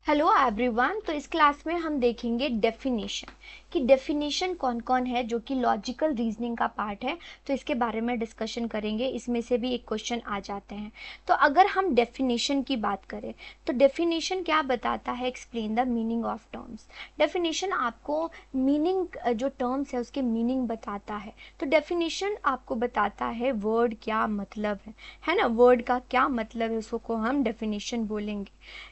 Hello everyone. तो इस class में हम देखेंगे डेफिनेशन कि डेफिनेशन कौन कौन है जो कि लॉजिकल रीजनिंग का पार्ट है। तो इसके बारे में डिस्कशन करेंगे, इसमें से भी एक क्वेश्चन आ जाते हैं। तो अगर हम डेफिनेशन की बात करें तो डेफिनेशन क्या बताता है, explain the meaning of terms. Definition आपको मीनिंग, जो टर्म्स है उसके मीनिंग बताता है। तो डेफिनेशन आपको बताता है वर्ड क्या मतलब है ना, वर्ड का क्या मतलब है, उसको हम डेफिनेशन बोलेंगे।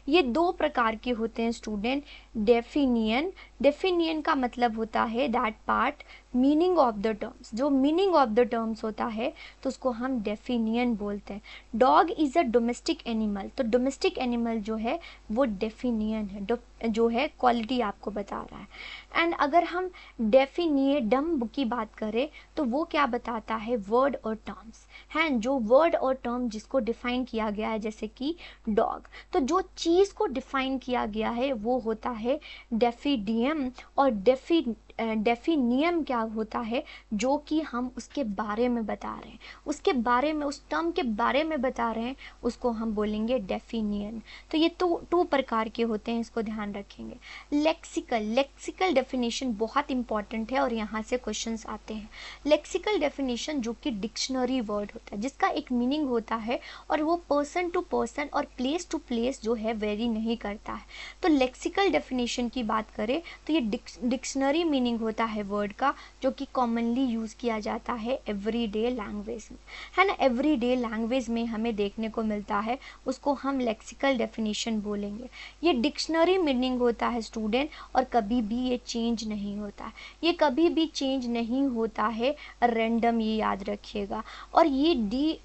ये दो प्रकार के होते हैं स्टूडेंट। डेफिनियन, डेफिनियन का मतलब होता है that part meaning of the terms, जो मीनिंग ऑफ द टर्म्स होता है तो उसको हम डेफिनियन बोलते हैं। Dog is a domestic animal, तो डोमेस्टिक एनिमल जो है वो डेफिनियन है, जो है क्वालिटी आपको बता रहा है। एंड अगर हम डेफिनिएडम की बात करें तो वो क्या बताता है, वर्ड और टर्म्स हैं, जो वर्ड और टर्म जिसको डिफाइन किया गया है, जैसे कि डॉग। तो जो चीज़ को डिफाइन किया गया है वो होता है डेफिडियम, और डेफिनियम क्या होता है, जो कि हम उसके बारे में बता रहे हैं, उसके बारे में, उस टर्म के बारे में बता रहे हैं, उसको हम बोलेंगे डेफिनियन। तो ये टू प्रकार के होते हैं, इसको ध्यान रखेंगे। लेक्सिकल, लेक्सिकल डेफिनेशन बहुत इंपॉर्टेंट है और यहाँ से क्वेश्चंस आते हैं। लेक्सिकल डेफिनेशन जो कि डिक्शनरी वर्ड होता है, जिसका एक मीनिंग होता है और वो पर्सन टू पर्सन और प्लेस टू प्लेस जो है वेरी नहीं करता है। तो लेक्सिकल डेफिनेशन की बात करें तो ये डिक्शनरी मीनिंग होता है वर्ड का, जो कि कॉमनली यूज़ किया जाता है एवरीडे लैंग्वेज में, है ना। एवरीडे लैंग्वेज में हमें देखने को मिलता है, उसको हम लेक्सिकल डेफिनेशन बोलेंगे। ये डिक्शनरी मीनिंग होता है स्टूडेंट, और कभी भी ये चेंज नहीं होता है, ये कभी भी चेंज नहीं होता है, रैंडम, ये याद रखिएगा। और ये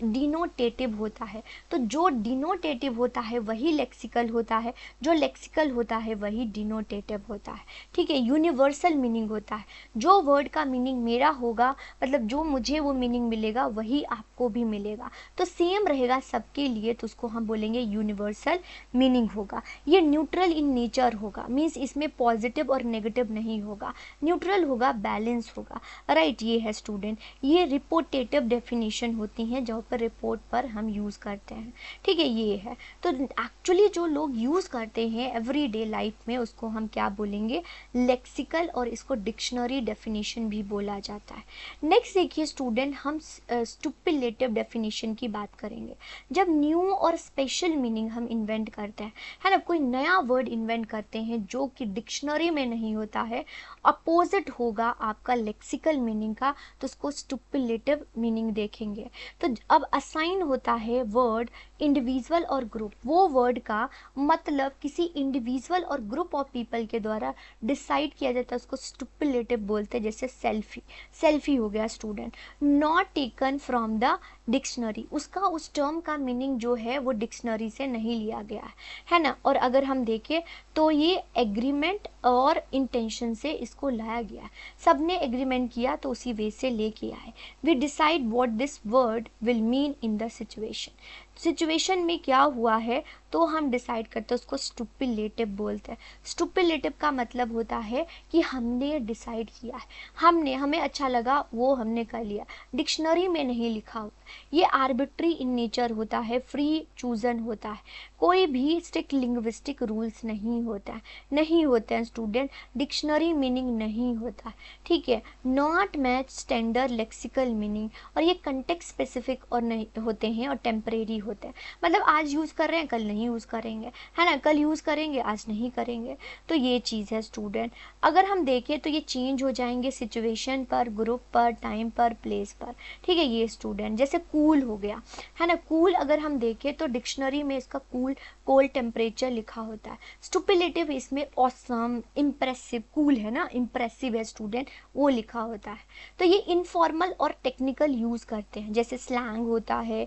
डिनोटेटिव होता है, तो जो डिनोटेटिव होता है वही लेक्सिकल होता है, जो लेक्सिकल होता है वही डिनोटेटिव होता है। ठीक है। यूनिवर्सल मीनिंग होता है, जो वर्ड का मीनिंग मेरा होगा, मतलब जो मुझे वो मीनिंग मिलेगा वही आपको भी मिलेगा, तो सेम रहेगा सबके लिए, तो उसको हम बोलेंगे यूनिवर्सल मीनिंग होगा। ये न्यूट्रल इन नेचर होगा, मीन्स इसमें पॉजिटिव और नेगेटिव नहीं होगा, न्यूट्रल होगा, बैलेंस होगा। राइट, ये है स्टूडेंट। ये रिपोर्टेटिव डेफिनेशन होती हैं, जहाँ पर रिपोर्ट पर हम यूज़ करते हैं। ठीक है, ये है। तो एक्चुअली जो लोग यूज़ करते हैं एवरीडे लाइफ में, उसको हम क्या बोलेंगे, लेक्सिकल, और इसको डिक्शनरी डेफिनेशन भी बोला जाता है। नेक्स्ट देखिए स्टूडेंट, हम स्टुपिलेटिव डेफिनेशन की बात करेंगे। जब न्यू और स्पेशल मीनिंग हम इन्वेंट करते हैं, है ना, कोई नया वर्ड इन्वेंट करते हैं जो कि डिक्शनरी में नहीं होता है, अपोजिट होगा आपका लेक्सिकल मीनिंग का, तो उसको स्टुपिलेटिव मीनिंग देखेंगे। तो अब असाइन होता है वर्ड इंडिविजुअल और ग्रुप, वो वर्ड का मतलब किसी इंडिविजुअल और ग्रुप ऑफ पीपल के द्वारा डिसाइड किया जाता है, उसको स्टुपिलेटिव बोलते हैं। जैसे सेल्फी, सेल्फी हो गया student, not taken from the dictionary, उसका उस टर्म का मीनिंग जो है वो डिक्शनरी से नहीं लिया गया है ना। और अगर हम देखें तो ये एग्रीमेंट और इंटेंशन से इसको लाया गया है, सबने एग्रीमेंट किया तो उसी वे से लेके आए। We decide what this word will mean in the situation, situation में क्या हुआ है तो हम डिसाइड करते हैं, उसको स्टुपिलेटिव बोलते हैं। स्टुपिलेटिव का मतलब होता है कि हमने डिसाइड किया है, हमने, हमें अच्छा लगा वो हमने कर लिया, डिक्शनरी में नहीं लिखा हुआ। ये आर्बिट्री इन नेचर होता है, फ्री चूजन होता है, कोई भी स्ट्रिक्ट लिंग्विस्टिक रूल्स नहीं होता है, नहीं होते हैं स्टूडेंट, डिक्शनरी मीनिंग नहीं होता है। ठीक है। Not match standard lexical meaning, और ये कंटेक्स्ट स्पेसिफिक और नहीं होते हैं और टेम्परेरी होते हैं, मतलब आज यूज़ कर रहे हैं कल नहीं यूज़ करेंगे, है ना, कल यूज़ करेंगे आज नहीं करेंगे। तो ये चीज़ है स्टूडेंट। अगर हम देखें तो ये चेंज हो जाएंगे सिचुएशन पर, ग्रुप पर, टाइम पर, प्लेस पर। ठीक है, ये स्टूडेंट। जैसे कूल हो गया, है ना, कूल अगर हम देखें तो डिक्शनरी में इसका कूल, कोल्ड टेम्परेचर लिखा होता है। स्टुपिलेटिव इसमें ऑसम, इम्प्रेसिव, कूल है ना, इम्प्रेसिव है स्टूडेंट, वो लिखा होता है। तो ये इनफॉर्मल और टेक्निकल यूज़ करते हैं, जैसे स्लैंग होता है,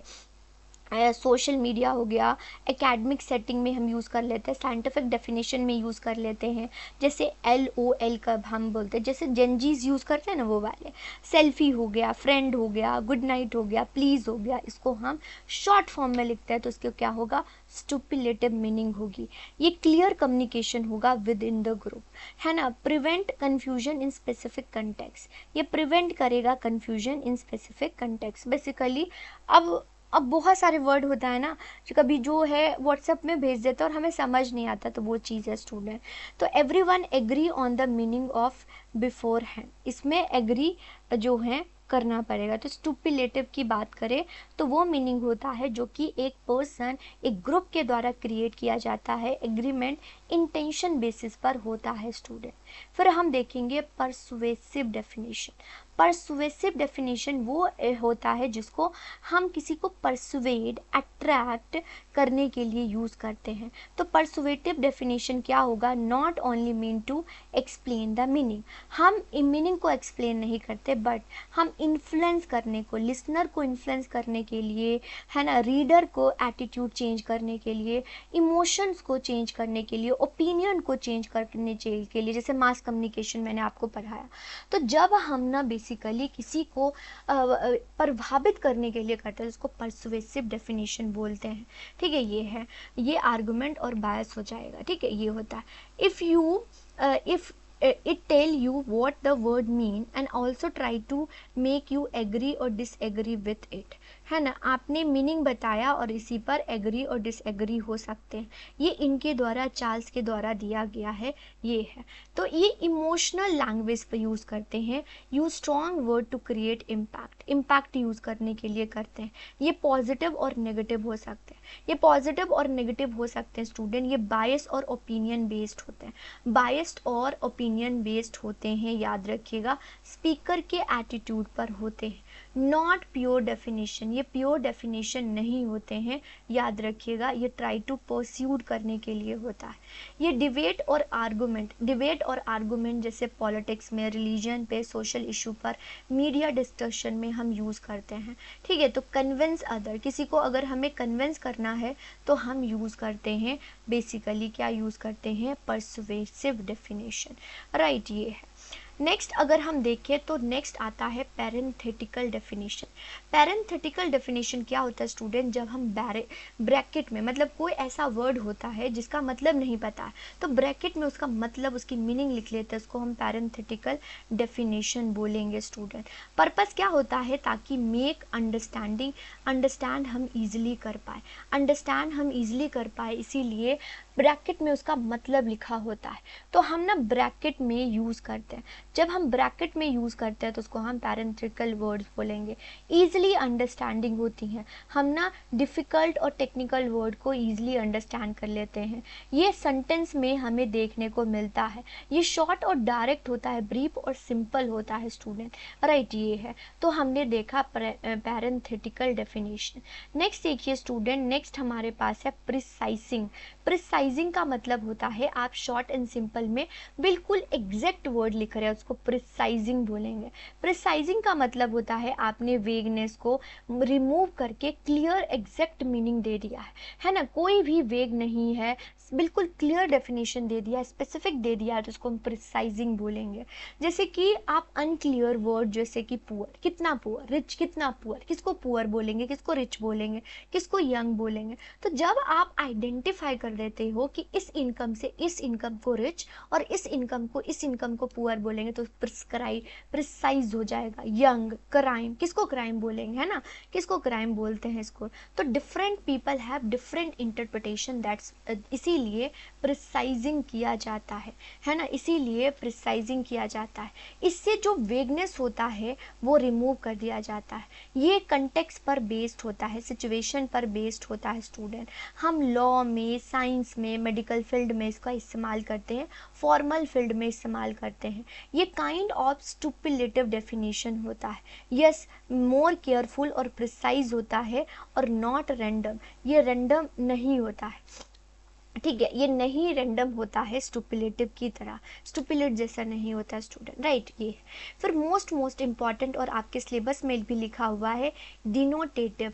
सोशल मीडिया हो गया, एकेडमिक सेटिंग में हम यूज़ कर लेते हैं, साइंटिफिक डेफिनेशन में यूज़ कर लेते हैं, जैसे LOL का हम बोलते हैं, जैसे जेनजीज यूज़ करते हैं ना वो वाले। सेल्फी हो गया, फ्रेंड हो गया, गुड नाइट हो गया, प्लीज़ हो गया, इसको हम शॉर्ट फॉर्म में लिखते हैं, तो इसके क्या होगा, स्टुपिलेटिव मीनिंग होगी। ये क्लियर कम्युनिकेशन होगा विद इन द ग्रुप, है ना। Prevent confusion in specific context, ये प्रिवेंट करेगा confusion in specific context. Basically अब अब बहुत सारे वर्ड होता है ना जो कभी जो है व्हाट्सएप में भेज देते हैं और हमें समझ नहीं आता, तो वो चीज़ है स्टूडेंट। तो everyone agree on the meaning of beforehand, इसमें एग्री जो है करना पड़ेगा। तो स्टुपिलेटिव की बात करें तो वो मीनिंग होता है जो कि एक पर्सन, एक ग्रुप के द्वारा क्रिएट किया जाता है, एग्रीमेंट इंटेंशन बेसिस पर होता है स्टूडेंट। फिर हम देखेंगे परसुएसिव डेफिनेशन। परसुएसिव डेफिनेशन वो होता है जिसको हम किसी को परसुएड, अट्रैक्ट करने के लिए यूज़ करते हैं। तो परसुएटिव डेफिनेशन क्या होगा, not only mean to explain the meaning, हम मीनिंग को एक्सप्लेन नहीं करते बट हम इन्फ्लुएंस करने को, लिसनर को इन्फ्लुएंस करने के लिए, है ना, रीडर को एटीट्यूड चेंज करने के लिए, इमोशंस को चेंज करने के लिए, ओपिनियन को चेंज करने के लिए, जैसे मास कम्युनिकेशन मैंने आपको पढ़ाया। तो जब हम ना बेसिकली किसी को प्रभावित करने के लिए करते हैं उसको परसुएसिव डेफिनेशन बोलते हैं। ठीक है, ये है, ये आर्गुमेंट और बायस हो जाएगा। ठीक है, ये होता है if it tell you what the word mean and also try to make you agree or disagree with it, है ना, आपने मीनिंग बताया और इसी पर एग्री और डिसएग्री हो सकते हैं, ये इनके द्वारा, चार्ल्स के द्वारा दिया गया है, ये है। तो ये इमोशनल लैंग्वेज पर यूज़ करते हैं, use strong word to create impact, impact use करने के लिए करते हैं। ये पॉजिटिव और नेगेटिव हो सकते हैं, ये पॉजिटिव और नेगेटिव हो सकते हैं स्टूडेंट। ये बायस और ओपिनियन बेस्ड होते हैं, बायस्ड और ओपिनियन बेस्ड होते हैं, याद रखिएगा, स्पीकर के एटीट्यूड पर होते हैं। नॉट प्योर डेफिनेशन, ये प्योर डेफिनेशन नहीं होते हैं, याद रखिएगा, ये ट्राई टू परस्यूड करने के लिए होता है। ये डिबेट और आर्गूमेंट, डिबेट और आर्गूमेंट जैसे पॉलिटिक्स में, रिलीजन पे, सोशल इशू पर, मीडिया डिस्कशन में हम यूज़ करते हैं। ठीक है, तो कन्विंस अदर, किसी को अगर हमें कन्विंस करना है तो हम यूज़ करते हैं, बेसिकली क्या यूज़ करते हैं, परसुएसिव डेफिनेशन, राइट, ये है। नेक्स्ट अगर हम देखें तो नेक्स्ट आता है पैरेंथेटिकल डेफिनेशन। पैरेंथेटिकल डेफिनेशन क्या होता है स्टूडेंट, जब हम ब्रैकेट में, मतलब कोई ऐसा वर्ड होता है जिसका मतलब नहीं पता है तो ब्रैकेट में उसका मतलब, उसकी मीनिंग लिख लेते हैं, उसको हम पैरेंथेटिकल डेफिनेशन बोलेंगे स्टूडेंट। पर्पस क्या होता है, ताकि मेक अंडरस्टैंडिंग, अंडरस्टैंड हम ईजिली कर पाए, अंडरस्टैंड हम ईजिली कर पाए, इसीलिए ब्रैकेट में उसका मतलब लिखा होता है। तो हम ना ब्रैकेट में यूज़ करते हैं, जब हम ब्रैकेट में यूज़ करते हैं तो उसको हम पैरेंथेटिकल वर्ड्स बोलेंगे। ईजिली अंडरस्टैंडिंग होती हैं, हम ना डिफ़िकल्ट और टेक्निकल वर्ड को ईजिली अंडरस्टैंड कर लेते हैं। ये सेंटेंस में हमें देखने को मिलता है, ये शॉर्ट और डायरेक्ट होता है, ब्रीफ और सिंपल होता है स्टूडेंट, राइट, ये है। तो हमने देखा पैरेंथेटिकल डेफिनेशन। नेक्स्ट देखिए स्टूडेंट, नेक्स्ट हमारे पास है प्रिसाइजिंग। प्रिसाइजिंग का मतलब होता है आप शॉर्ट एंड सिंपल में बिल्कुल एग्जैक्ट वर्ड लिख रहे हैं, उसको प्रिसाइजिंग बोलेंगे। प्रिसाइजिंग का मतलब होता है आपने वेगनेस को रिमूव करके क्लियर एग्जैक्ट मीनिंग दे दिया है ना, कोई भी वेग नहीं है, बिल्कुल क्लियर डेफिनेशन दे दिया, स्पेसिफिक दे दिया है, तो उसको हम प्रिसाइजिंग बोलेंगे। जैसे कि आप अनक्लियर वर्ड, जैसे कि पुअर, कितना पुअर, रिच कितना पुअर, किसको पुअर बोलेंगे, किसको रिच बोलेंगे, किसको यंग बोलेंगे। तो जब आप आइडेंटिफाई कर देते हो कि इस इनकम से इस इनकम को रिच और इस इनकम को पुअर बोलेंगे, तो प्रिसाइज हो जाएगा। यंग, क्राइम, किसको क्राइम बोलेंगे, है ना, किसको क्राइम बोलते हैं इसको। तो different people have different interpretation, that's इसीलिए प्रिसाइजिंग किया जाता है ना, इसीलिए प्रिसाइजिंग किया जाता है। इससे जो वेगनेस होता है वो रिमूव कर दिया जाता है। ये कंटेक्स्ट पर बेस्ड होता है, सिचुएशन पर बेस्ड होता है स्टूडेंट। हम लॉ में, साइंस में, मेडिकल फील्ड में इसका इस्तेमाल करते हैं, फॉर्मल फील्ड में इस्तेमाल करते हैं। ये काइंड ऑफ स्टुपिलेटिव डेफिनेशन होता है, यस, मोर केयरफुल और प्रिसाइज होता है और नॉट रैंडम, ये रैंडम नहीं होता है। ठीक है, ये नहीं रैंडम होता है स्टुपिलेटिव की तरह, स्टुपिलेट जैसा नहीं होता स्टूडेंट, राइट, ये। फिर मोस्ट इंपॉर्टेंट और आपके सिलेबस में भी लिखा हुआ है डिनोटेटिव।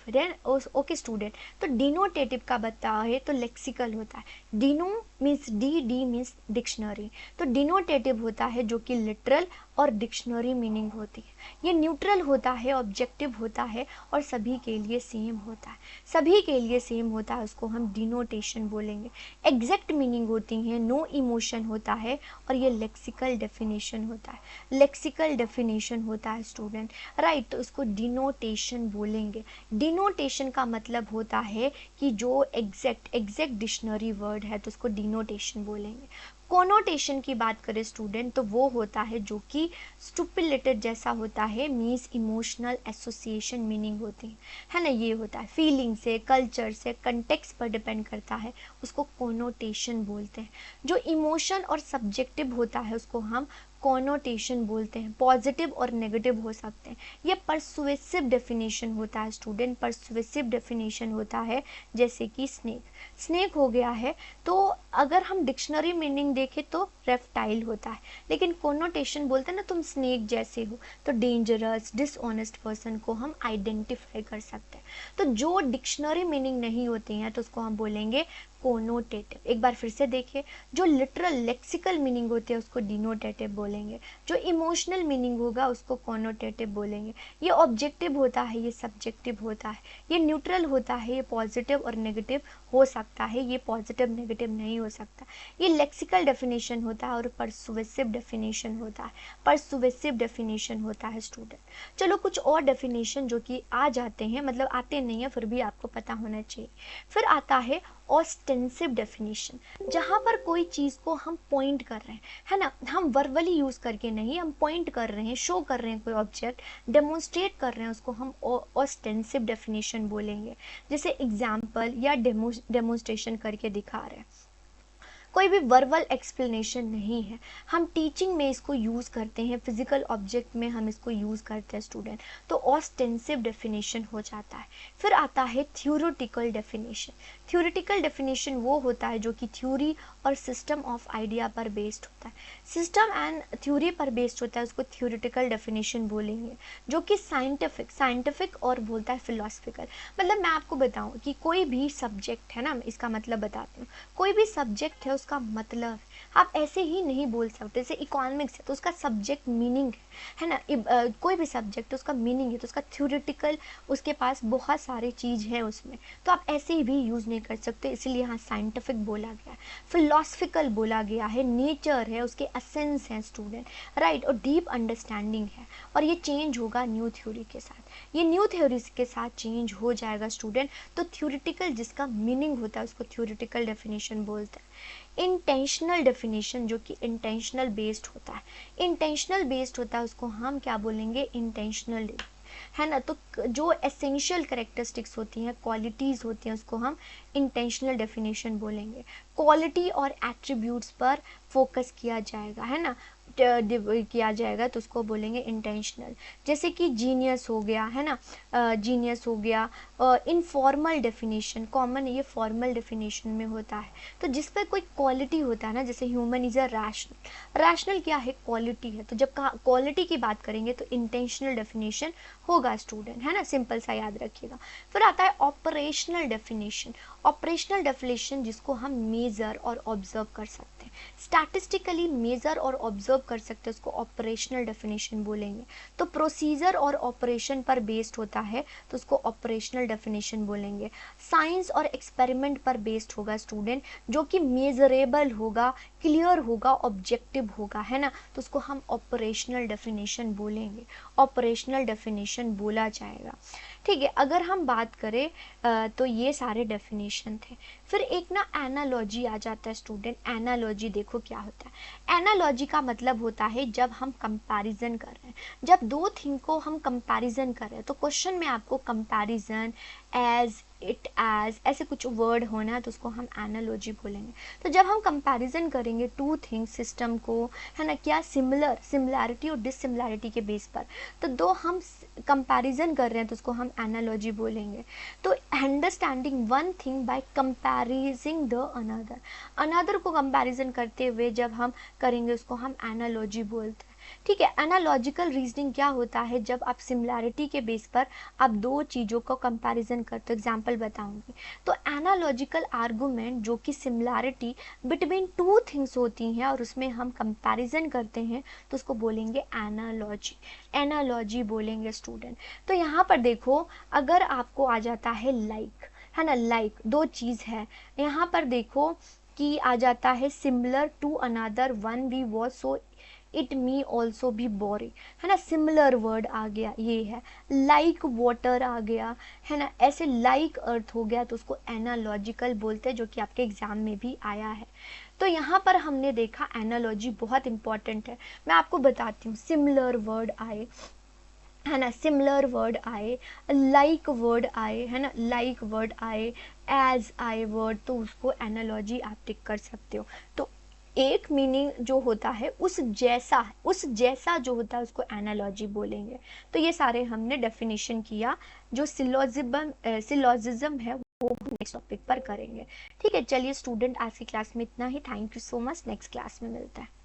ओके स्टूडेंट, तो डिनोटेटिव का बताया है तो लेक्सिकल होता है। Dino means D means dictionary. तो डिनोटेटिव होता है जो कि लिटरल और डिक्शनरी मीनिंग होती है। ये न्यूट्रल होता है, ऑब्जेक्टिव होता है और सभी के लिए सेम होता है। सभी के लिए सेम होता है, उसको हम डिनोटेशन बोलेंगे। एग्जैक्ट मीनिंग होती है, नो इमोशन होता है और ये लेक्सिकल डेफिनेशन होता है। लेक्सिकल डेफिनेशन होता है स्टूडेंट, राइट। तो इसको डिनोटेशन बोलेंगे। डिनोटेशन का मतलब होता है कि जो एग्जैक्ट डिक्शनरी वर्ड है तो उसको डिनोटेशन बोलेंगे। कोनोटेशन की बात करें स्टूडेंट तो वो होता है जो कि स्टुपिलेटेड जैसा होता है, मीन्स इमोशनल एसोसिएशन मीनिंग होती है ना। ये होता है फीलिंग से, कल्चर से, कंटेक्स्ट पर डिपेंड करता है, उसको कोनोटेशन बोलते हैं। जो इमोशन और सब्जेक्टिव होता है उसको हम कोनोटेशन बोलते हैं। पॉजिटिव और नेगेटिव हो सकते हैं। ये परसुएसिव डेफिनेशन होता है स्टूडेंट। परसुएसिव डेफिनेशन होता है जैसे कि स्नेक हो गया है, तो अगर हम डिक्शनरी मीनिंग देखें तो रेप्टाइल होता है, लेकिन कोनोटेशन बोलते हैं ना तुम स्नेक जैसे हो, तो डेंजरस, डिसऑनेस्ट पर्सन को हम आइडेंटिफाई कर सकते हैं। तो जो डिक्शनरी मीनिंग नहीं होती हैं तो उसको हम बोलेंगे कोनोटेटिव। एक बार फिर से देखिए, जो लिटरल लेक्सिकल मीनिंग होती है उसको डिनोटेटिव बोलेंगे, जो इमोशनल मीनिंग होगा उसको कोनोटेटिव बोलेंगे। ये ऑब्जेक्टिव होता है, ये सब्जेक्टिव होता है, ये न्यूट्रल होता है, ये पॉजिटिव और नेगेटिव हो सकता है, ये पॉजिटिव नेगेटिव नहीं हो सकता। ये लेक्सिकल डेफिनेशन होता है और परसुएसिव डेफिनेशन होता है। परसुएसिव डेफिनेशन होता है स्टूडेंट। चलो कुछ और डेफिनेशन जो कि आ जाते हैं, मतलब आते नहीं है फिर भी आपको पता होना चाहिए। फिर आता है ऑस्टेंसिव डेफिनेशन, जहाँ पर कोई चीज़ को हम पॉइंट कर रहे हैं, है ना, हम वर्बली यूज़ करके नहीं, हम पॉइंट कर रहे हैं, शो कर रहे हैं कोई ऑब्जेक्ट, डेमोन्स्ट्रेट कर रहे हैं, उसको हम ऑस्टेंसिव डेफिनेशन बोलेंगे। जैसे एग्जाम्पल या डेमोन्स्ट्रेशन करके दिखा रहे हैं, कोई भी वर्बल एक्सप्लेनेशन नहीं है। हम टीचिंग में इसको यूज़ करते हैं, फिजिकल ऑब्जेक्ट में हम इसको यूज़ करते हैं स्टूडेंट, तो ऑस्टेंसिव डेफिनेशन हो जाता है। फिर आता है थ्योरेटिकल डेफिनेशन। थ्योरेटिकल डेफिनेशन वो होता है जो कि थ्योरी और सिस्टम ऑफ आइडिया पर बेस्ड होता है। सिस्टम एंड थ्योरी पर बेस्ड होता है, उसको थ्योरेटिकल डेफिनेशन बोलेंगे। जो कि साइंटिफिक और बोलता है फिलोसफिकल। मतलब मैं आपको बताऊं कि कोई भी सब्जेक्ट है ना, इसका मतलब बताती हूँ, कोई भी सब्जेक्ट है उसका मतलब आप ऐसे ही नहीं बोल सकते। जैसे इकोनॉमिक्स है तो उसका सब्जेक्ट मीनिंग है ना, कोई भी सब्जेक्ट है उसका मीनिंग है, तो उसका थ्योरेटिकल, उसके पास बहुत सारी चीज़ है उसमें, तो आप ऐसे ही भी यूज़ नहीं कर सकते, इसलिए यहाँ साइंटिफिक बोला गया है। फिलोसफिकल बोला गया है, नेचर है, उसके एसेंस हैं स्टूडेंट, राइट, और डीप अंडरस्टैंडिंग है। और ये चेंज होगा न्यू थ्योरी के साथ, ये न्यू थ्योरी के साथ चेंज हो जाएगा स्टूडेंट। तो थ्योरेटिकल जिसका मीनिंग होता है उसको थ्योरेटिकल डेफिनेशन बोलते हैं। इंटेंशनल डेफिनेशन जो कि इंटेंशनल बेस्ड होता है, इंटेंशनल बेस्ड होता है उसको हम क्या बोलेंगे, इंटेंशनल, है ना। तो जो एसेंशियल कैरेक्टरिस्टिक्स होती हैं, क्वालिटीज़ होती हैं, उसको हम इंटेंशनल डेफिनेशन बोलेंगे। क्वालिटी और एट्रीब्यूट्स पर फोकस किया जाएगा, है ना, किया जाएगा तो उसको बोलेंगे इंटेंशनल। जैसे कि जीनियस हो गया, है ना, जीनियस हो गया। इनफॉर्मल डेफिनेशन, कॉमन ये फॉर्मल डेफिनेशन में होता है, तो जिस पर कोई क्वालिटी होता है ना, जैसे human is a rational. Rational क्या है, क्वालिटी है, तो जब क्वालिटी की बात करेंगे तो इंटेंशनल डेफिनेशन होगा स्टूडेंट, है ना, सिंपल सा याद रखिएगा। फिर आता है ऑपरेशनल डेफिनेशन। ऑपरेशनल डेफिनेशन जिसको हम मेजर और ऑब्जर्व कर सकते हैं, स्टैटिस्टिकली मेजर और ऑब्जर्व कर सकते हैं, उसको ऑपरेशनल डेफिनेशन बोलेंगे। तो प्रोसीजर और ऑपरेशन पर बेस्ड होता है तो उसको ऑपरेशनल डेफिनेशन बोलेंगे। साइंस और एक्सपेरिमेंट पर बेस्ड होगा स्टूडेंट, जो कि मेजरेबल होगा, क्लियर होगा, ऑब्जेक्टिव होगा, है ना, तो उसको हम ऑपरेशनल डेफिनेशन बोलेंगे, ऑपरेशनल डेफिनेशन बोला जाएगा। ठीक है, अगर हम बात करें तो ये सारे डेफिनेशन थे। फिर एक ना एनालॉजी आ जाता है स्टूडेंट। एनालॉजी देखो क्या होता है। एनालॉजी का मतलब होता है जब हम कंपैरिजन कर रहे हैं, जब दो थिंग को हम कंपैरिजन कर रहे हैं, तो क्वेश्चन में आपको कंपैरिजन, एज, इट, एज, ऐसे कुछ वर्ड होना है तो उसको हम एनालॉजी बोलेंगे। तो जब हम कंपैरिजन करेंगे टू थिंग्स सिस्टम को, है ना, क्या सिमिलैरिटी और डिससिमिलैरिटी के बेस पर, तो दो हम कंपैरिजन कर रहे हैं तो उसको हम एनालॉजी बोलेंगे। तो understanding one thing by comparing the another, another को कंपैरिजन करते हुए जब हम करेंगे उसको हम एनालॉजी बोलते हैं। ठीक है। एनालॉजिकल रीजनिंग क्या होता है, जब आप सिमिलैरिटी के बेस पर आप दो चीज़ों को कंपैरिजन करते हो। एग्जांपल बताऊंगी। तो एनालॉजिकल आर्गुमेंट जो कि सिमिलैरिटी बिटवीन टू थिंग्स होती हैं और उसमें हम कंपैरिजन करते हैं तो उसको बोलेंगे एनालॉजी। एनालॉजी बोलेंगे स्टूडेंट। तो यहाँ पर देखो, अगर आपको आ जाता है लाइक, है ना, लाइक दो चीज़ है, यहाँ पर देखो कि आ जाता है similar to another one we was so it me also भी बोरिंग, है ना, सिमिलर वर्ड आ गया, ये है। लाइक वाटर आ गया, है ना, ऐसे लाइक अर्थ हो गया तो उसको एनालॉजिकल बोलते हैं, जो कि आपके एग्जाम में भी आया है। तो यहाँ पर हमने देखा एनालॉजी बहुत इंपॉर्टेंट है। मैं आपको बताती हूँ, सिमिलर वर्ड आए, है ना, सिमिलर वर्ड आए, लाइक वर्ड आए, है ना, लाइक वर्ड आए, एज आए वर्ड, तो उसको एनालॉजी आप टिक कर सकते हो। तो एक मीनिंग जो होता है उस जैसा जो होता है उसको एनालॉजी बोलेंगे। तो ये सारे हमने डेफिनेशन किया। जो सिलोजिज्म है वो नेक्स्ट टॉपिक पर करेंगे। ठीक है, चलिए स्टूडेंट, आज की क्लास में इतना ही। Thank you so much. Next class में मिलता है।